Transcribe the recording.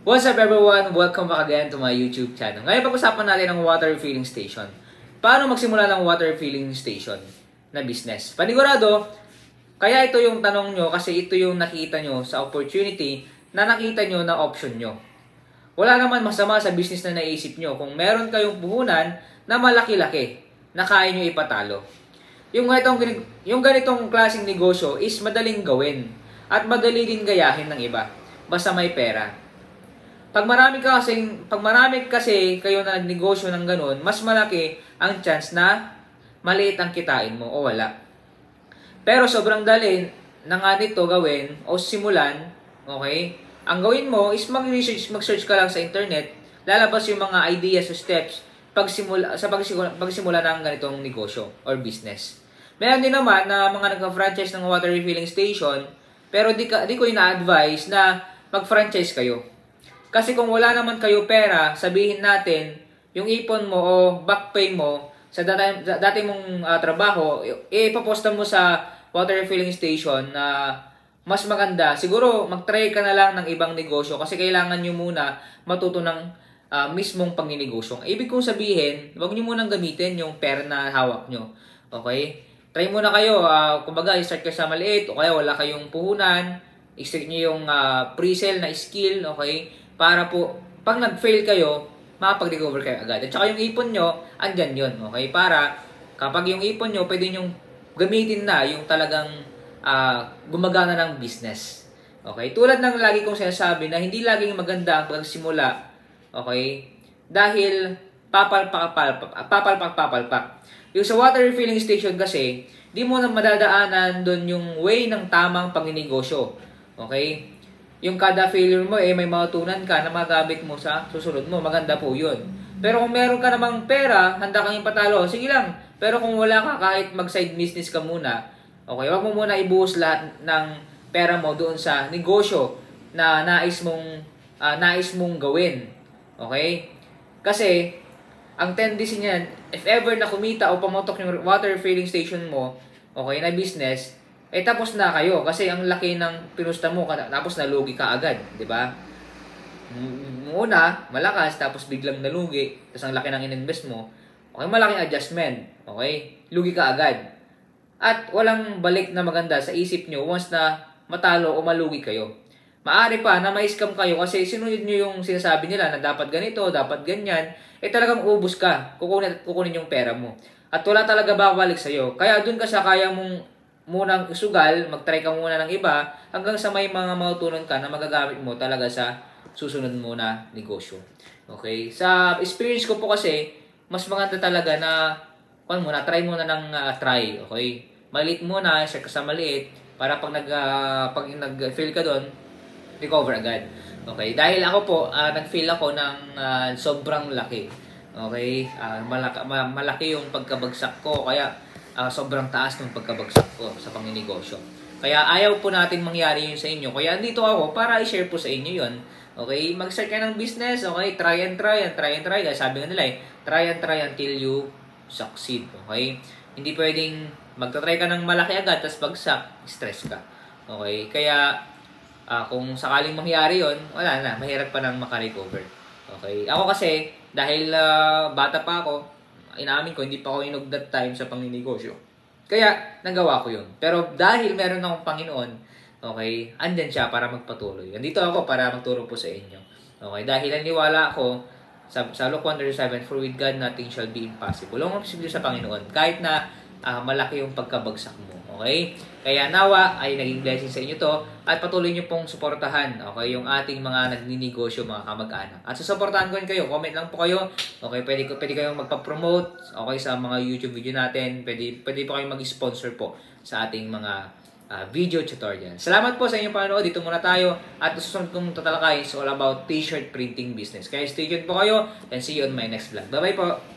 What's up everyone? Welcome back again to my YouTube channel. Ngayon pag-usapan natin ang water refilling station. Paano magsimula ng water refilling station na business? Panigurado, kaya ito yung tanong nyo kasi ito yung nakita nyo sa opportunity na nakita nyo na option nyo. Wala naman masama sa business na naisip nyo kung meron kayong puhunan na malaki-laki na kaya nyo ipatalo. Yung ganitong klaseng negosyo is madaling gawin at madali din gayahin ng iba. Basta may pera. Pag marami kasi kayo na nagnegosyo ng ganun, mas malaki ang chance na maliit ang kitain mo o wala. Pero sobrang dali na nga nito gawin o simulan, okay? Ang gawin mo is mag-search ka lang sa internet, lalabas yung mga ideas o steps pagsimula ng ganitong negosyo or business. Meron din naman na mga nagka-franchise ng water refilling station, pero di ko ina-advise na mag-franchise kayo. Kasi kung wala naman kayo pera, sabihin natin, yung ipon mo o back pay mo sa dati mong trabaho, ipaposta mo sa water refilling station na mas maganda. Siguro, mag-try ka na lang ng ibang negosyo kasi kailangan nyo muna matuto ng mismong pagninegosyo. Ibig kong sabihin, wag nyo munang gamitin yung pera na hawak nyo. Okay? Try muna kayo. Kumbaga, i-start kayo sa maliit o kaya wala kayong puhunan. I-start nyo yung pre-sale na skill. Okay? Para po, pag nag-fail kayo, makapag-recover kayo agad. At saka yung ipon nyo, andyan yun. Okay? Para kapag yung ipon nyo, pwede nyo gamitin na yung talagang gumagana ng business. Okay? Tulad ng lagi kong sinasabi na hindi laging maganda ang pagsimula. Okay? Dahil papalpak. Yung sa water refilling station kasi, di mo na madadaanan doon yung way ng tamang pagninegosyo. Okay? Yung kada failure mo, may matutunan ka na magamit mo sa susunod mo. Maganda po yun. Pero kung meron ka namang pera, handa kang ipatalo, sige lang. Pero kung wala ka, kahit mag-side business ka muna, okay, wag mo muna ibuhos lahat ng pera mo doon sa negosyo na nais mong gawin. Okay? Kasi, ang tendency niyan, if ever na kumita o pamotok yung water refilling station mo, okay, na business, tapos na kayo kasi ang laki ng pinusta mo tapos nalugi ka agad, di ba? Una, malakas tapos biglang nalugi, tapos ang laki ng ininvest mo. Okay, malaking adjustment. Okay? Lugi ka agad. At walang balik na maganda sa isip nyo once na matalo o malugi kayo. Maari pa na ma-scam kayo kasi sinunod nyo yung sinasabi nila na dapat ganito, dapat ganyan, talagang ubus ka. Kukunin yung pera mo. At wala talaga babalik sa'yo. Kaya dun ka sa kaya mong munang isugal, mag-try ka muna ng iba, hanggang sa may mga matutunan ka na magagamit mo talaga sa susunod mo na negosyo. Okay? Sa experience ko po kasi, mas maganda talaga na try muna ng try. Okay? Maliit muna, share ka sa maliit, para pag nag-fail ka doon, recover agad. Okay? Dahil ako po, nag-fail ako ng sobrang laki. Okay? Malaki yung pagkabagsak ko, kaya sobrang taas ng pagkabagsak ko sa pangninegosyo. Kaya ayaw po natin mangyari yun sa inyo. Kaya dito ako para i-share po sa inyo yun. Okay? Mag-start kayo ng business. Okay? Try and try. Kaya sabi nga nila try and try until you succeed. Okay? Hindi pwedeng magta-try ka ng malaki agad tapos bagsak, stress ka. Okay? Kaya kung sakaling mangyari yun, wala na. Mahirap pa nang makarecover. Okay? Ako kasi, dahil bata pa ako, inamin ko, hindi pa ako inog that time sa pangninegosyo. Kaya, nagawa ko yun. Pero dahil meron akong Panginoon, okay, andyan siya para magpatuloy. Andito ako para magturo po sa inyo. Okay, dahil naniwala ako sa Luke 1:37, for with God nothing shall be impossible. Ang posible sa Panginoon, kahit na malaki yung pagkabagsak mo. Okay? Kaya nawa ay naging blessing sa inyo to at patuloy nyo pong suportahan, okay, yung ating mga nagninegosyo, mga kamag-anak. At susuportahan ko rin kayo. Comment lang po kayo. Okay, pwede kayong magpa-promote, okay, sa mga YouTube video natin. Pwede po kayong mag-sponsor po sa ating mga video tutorial. Salamat po sa inyong panonood. Dito muna tayo. At susunod kong tatalakay is all about t-shirt printing business. Kaya stay tuned po kayo and see you on my next vlog. Bye-bye po!